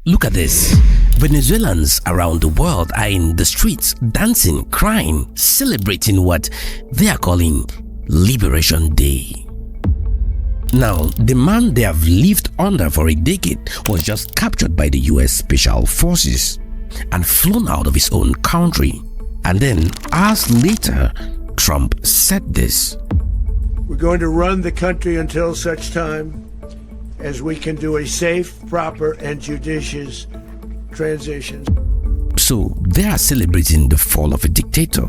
Look at this. Venezuelans around the world are in the streets, dancing, crying, celebrating what they are calling Liberation Day. Now, the man they have lived under for a decade was just captured by the US Special Forces and flown out of his own country. And then, hours later, Trump said this. We're going to run the country until such time as we can do a safe, proper, and judicious transition. So they are celebrating the fall of a dictator,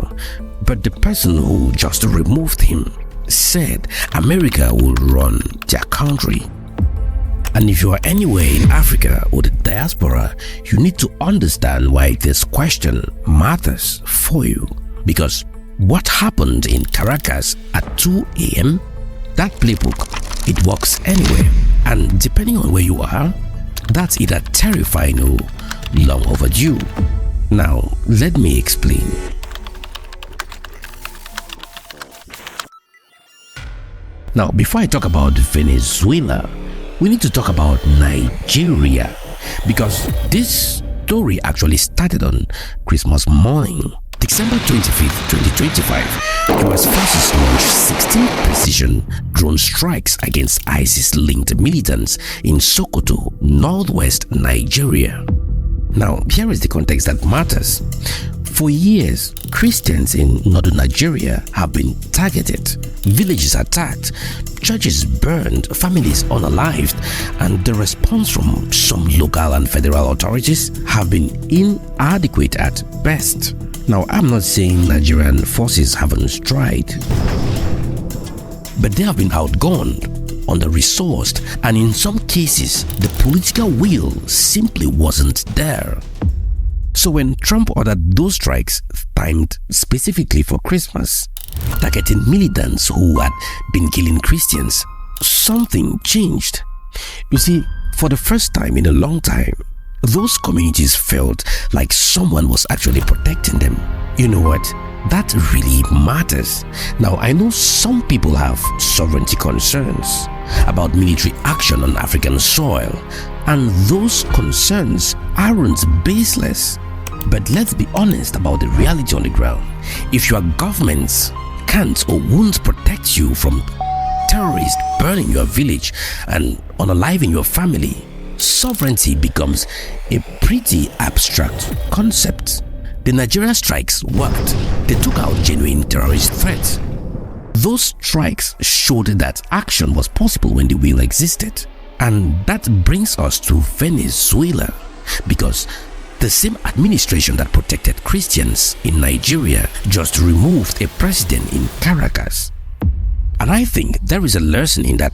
but the person who just removed him said America will run their country. And if you are anywhere in Africa or the diaspora, you need to understand why this question matters for you. Because what happened in Caracas at 2 a.m., that playbook, it works anywhere. And depending on where you are, that's either terrifying or long overdue. Now, let me explain. Now, before I talk about Venezuela, we need to talk about Nigeria, because this story actually started on Christmas morning. December 25th, 2025, US forces launched 16 precision drone strikes against ISIS-linked militants in Sokoto, northwest Nigeria. Now, here is the context that matters. For years, Christians in northern Nigeria have been targeted, villages attacked, churches burned, families unalived, and the response from some local and federal authorities have been inadequate at best. Now, I'm not saying Nigerian forces haven't tried, but they have been outgunned, under-resourced, and in some cases, the political will simply wasn't there. So when Trump ordered those strikes timed specifically for Christmas, targeting militants who had been killing Christians, something changed. You see, for the first time in a long time, those communities felt like someone was actually protecting them. You know what? That really matters. Now, I know some people have sovereignty concerns about military action on African soil, and those concerns aren't baseless. But let's be honest about the reality on the ground. If your governments can't or won't protect you from terrorists burning your village and unaliving your family, sovereignty becomes a pretty abstract concept. The Nigeria strikes worked. They took out genuine terrorist threats. Those strikes showed that action was possible when the will existed. And that brings us to Venezuela, because the same administration that protected Christians in Nigeria just removed a president in Caracas. And I think there is a lesson in that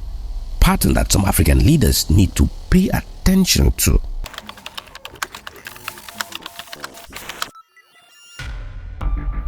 pattern that some African leaders need to pay attention to.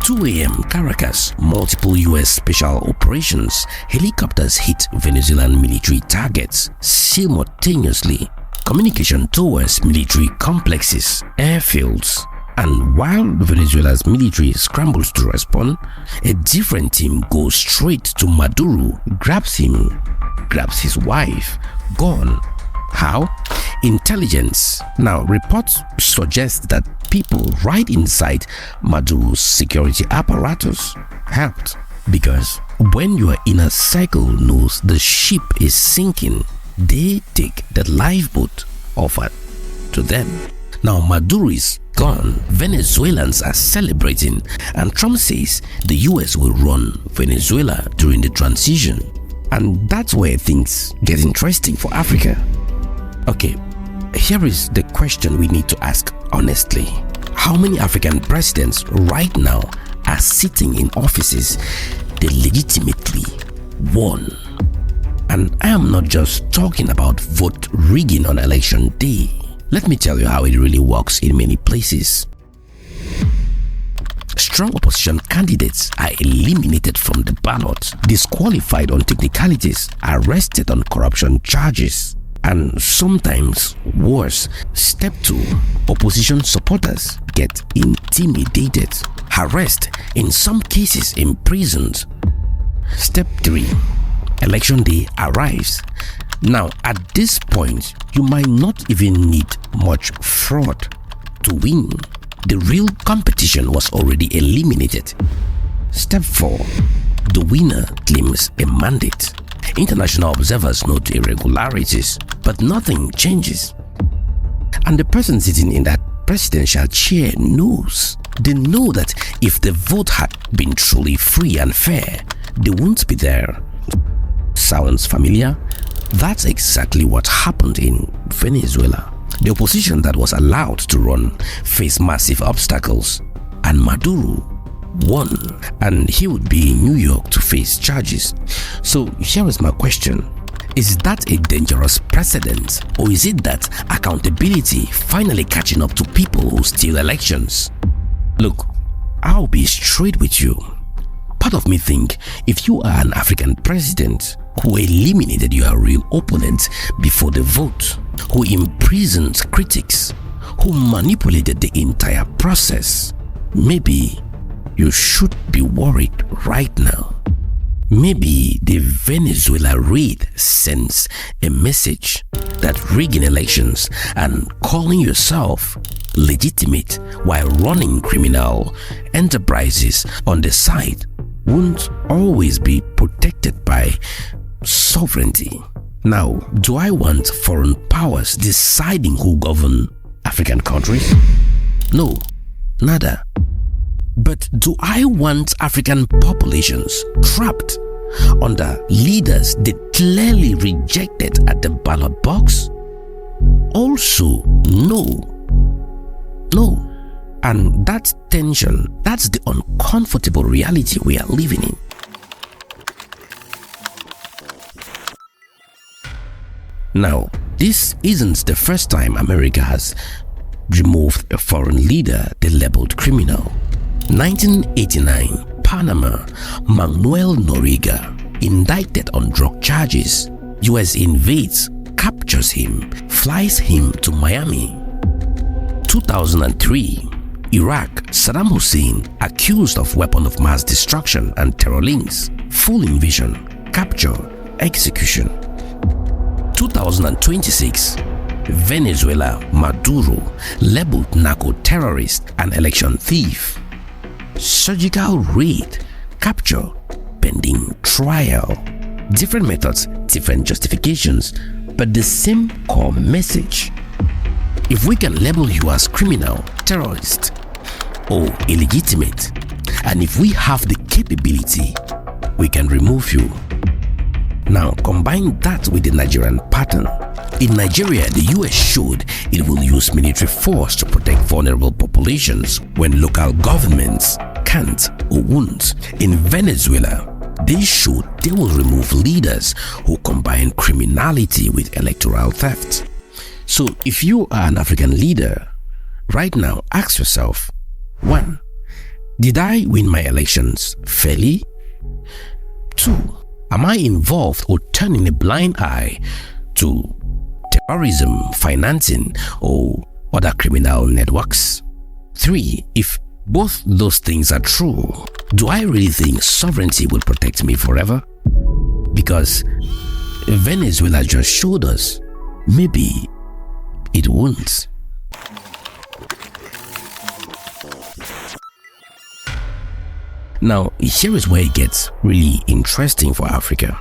"2 a.m. Caracas, multiple US special operations helicopters hit Venezuelan military targets simultaneously. Communication towards military complexes, airfields, and while Venezuela's military scrambles to respond, a different team goes straight to Maduro, grabs him, grabs his wife, gone. How? Intelligence. Now, reports suggest that people right inside Maduro's security apparatus helped, because when your inner circle knows the ship is sinking, they take the lifeboat offered to them. Now, Maduro is gone, Venezuelans are celebrating, and Trump says the US will run Venezuela during the transition. And that's where things get interesting for Africa. Okay, here is the question we need to ask honestly. How many African presidents right now are sitting in offices they legitimately won? And I am not just talking about vote rigging on election day. Let me tell you how it really works in many places. Strong opposition candidates are eliminated from the ballot, disqualified on technicalities, arrested on corruption charges, and sometimes worse. Step 2, opposition supporters get intimidated, harassed, in some cases imprisoned. Step 3, election day arrives. Now, at this point, you might not even need much fraud to win. The real competition was already eliminated. Step 4. The winner claims a mandate. International observers note irregularities, but nothing changes. And the person sitting in that presidential chair knows. They know that if the vote had been truly free and fair, they won't be there. Sounds familiar? That's exactly what happened in Venezuela. The opposition that was allowed to run faced massive obstacles, and Maduro won, and he would be in New York to face charges. So here is my question. Is that a dangerous precedent, or is it that accountability finally catching up to people who steal elections? Look, I'll be straight with you. Part of me think if you are an African president who eliminated your real opponent before the vote, who imprisoned critics, who manipulated the entire process, maybe you should be worried right now. Maybe the Venezuela raid sends a message that rigging elections and calling yourself legitimate while running criminal enterprises on the side won't always be protected by sovereignty. Now, do I want foreign powers deciding who govern African countries? No, nada. But do I want African populations trapped under leaders they clearly rejected at the ballot box? Also, no. No. And that tension, that's the uncomfortable reality we are living in. Now, this isn't the first time America has removed a foreign leader they labeled criminal. 1989, Panama, Manuel Noriega, indicted on drug charges. US invades, captures him, flies him to Miami. 2003, Iraq, Saddam Hussein, accused of weapon of mass destruction and terror links, full invasion, capture, execution. 2026, Venezuela, Maduro, labeled narco-terrorist and election thief. Surgical raid, capture, pending trial. Different methods, different justifications, but the same core message. If we can label you as criminal, terrorist, or illegitimate, and if we have the capability, we can remove you. Now combine that with the Nigerian pattern. In Nigeria, the US showed it will use military force to protect vulnerable populations when local governments can't or won't. In Venezuela, they showed they will remove leaders who combine criminality with electoral theft. So if you are an African leader, right now ask yourself, 1. Did I win my elections fairly? 2. Am I involved or turning a blind eye to terrorism, financing, or other criminal networks? 3. If both those things are true, do I really think sovereignty will protect me forever? Because Venezuela just showed us, maybe it won't. Now, here is where it gets really interesting for Africa.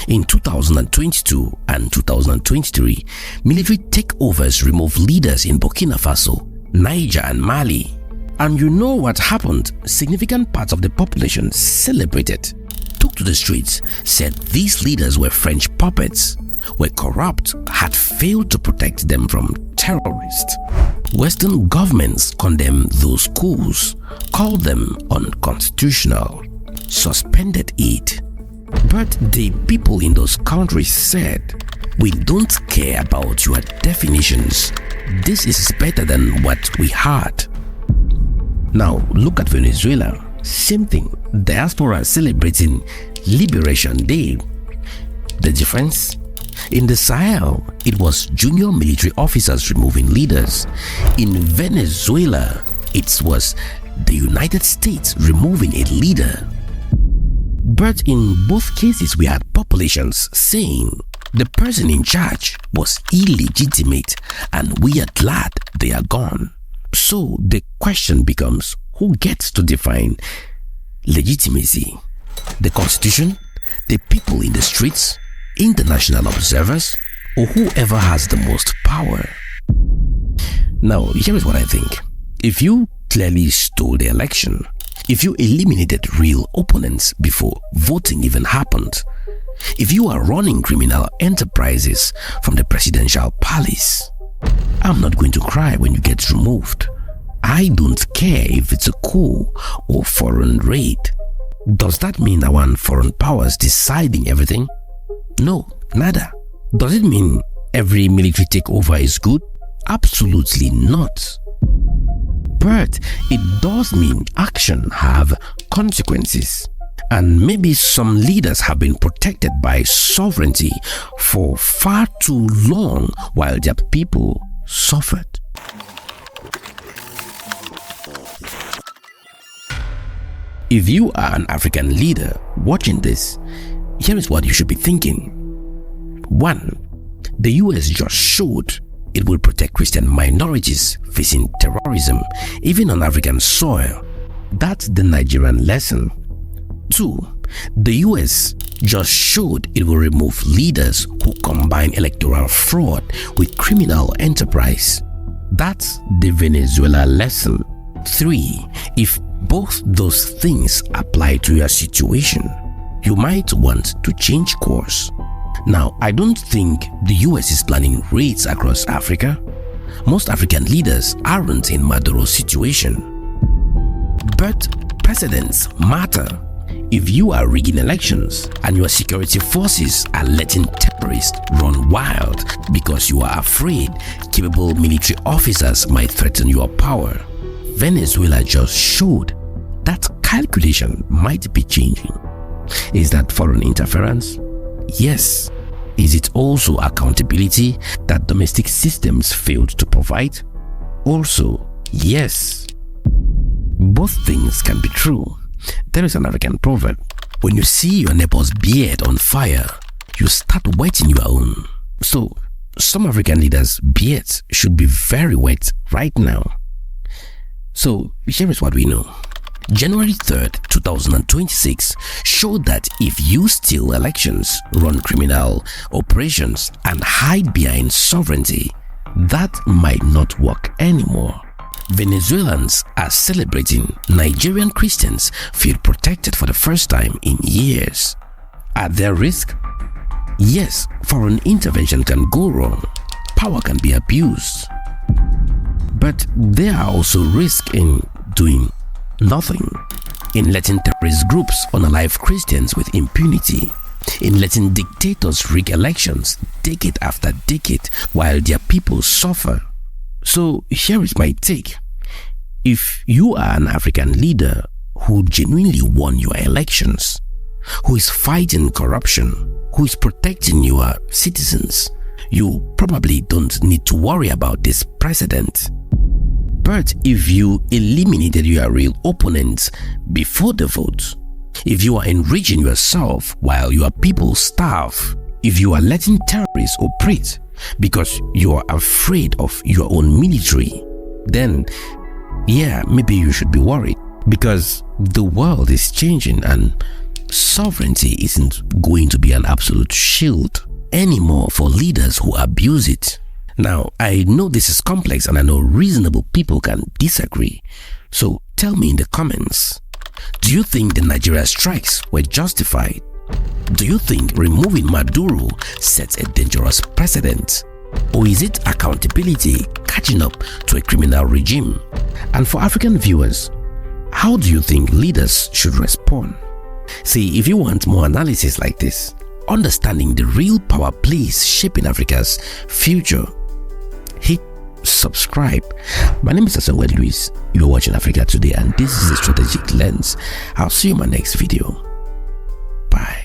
In 2022 and 2023, military takeovers removed leaders in Burkina Faso, Niger, and Mali. And you know what happened? Significant parts of the population celebrated, took to the streets, said these leaders were French puppets, were corrupt, had failed to protect them from terrorists. Western governments condemned those coups, called them unconstitutional, suspended it. But the people in those countries said, "We don't care about your definitions. This is better than what we had." Now look at Venezuela. Same thing. Diaspora celebrating Liberation Day. The difference? In the Sahel, it was junior military officers removing leaders. In Venezuela, it was the United States removing a leader. But in both cases, we had populations saying, The person in charge was illegitimate, and we are glad they are gone. So the question becomes, who gets to define legitimacy? The constitution, the people in the streets, international observers, or whoever has the most power? Now, here is what I think. If you clearly stole the election, if you eliminated real opponents before voting even happened, if you are running criminal enterprises from the presidential palace, I'm not going to cry when you get removed. I don't care if it's a coup or foreign raid. Does that mean I want foreign powers deciding everything? No, nada. Does it mean every military takeover is good? Absolutely not. But it does mean action have consequences. And maybe some leaders have been protected by sovereignty for far too long while their people suffered. If you are an African leader watching this, here is what you should be thinking. 1. The US just showed it will protect Christian minorities facing terrorism, even on African soil. That's the Nigerian lesson. 2. The US just showed it will remove leaders who combine electoral fraud with criminal enterprise. That's the Venezuela lesson. 3. If both those things apply to your situation, you might want to change course. Now, I don't think the US is planning raids across Africa. Most African leaders aren't in Maduro's situation. But precedents matter. If you are rigging elections and your security forces are letting terrorists run wild because you are afraid capable military officers might threaten your power, Venezuela just showed that calculation might be changing. Is that foreign interference? Yes. Is it also accountability that domestic systems failed to provide? Also, yes. Both things can be true. There is an African proverb: when you see your neighbor's beard on fire, you start wetting your own. So, some African leaders' beards should be very wet right now. So, here is what we know. January 3rd, 2026 showed that if you steal elections, run criminal operations, and hide behind sovereignty, that might not work anymore. Venezuelans are celebrating Nigerian Christians feel protected for the first time in years. At their risk? Yes, foreign intervention can go wrong. Power can be abused. But there are also risks in doing nothing, in letting terrorist groups unalive Christians with impunity, in letting dictators rig elections decade after decade while their people suffer. So here is my take. If you are an African leader who genuinely won your elections, who is fighting corruption, who is protecting your citizens, you probably don't need to worry about this precedent. But if you eliminated your real opponents before the vote, if you are enriching yourself while your people starve, if you are letting terrorists operate because you are afraid of your own military, then yeah, maybe you should be worried, because the world is changing and sovereignty isn't going to be an absolute shield anymore for leaders who abuse it. Now, I know this is complex and I know reasonable people can disagree. So tell me in the comments, do you think the Nigeria strikes were justified? Do you think removing Maduro sets a dangerous precedent? Or is it accountability catching up to a criminal regime? And for African viewers, how do you think leaders should respond? See, if you want more analysis like this, understanding the real power plays shaping Africa's future, hit subscribe. My name is Samuel Luis. You are watching Africa Today, and this is the Strategic Lens. I'll see you in my next video. Bye.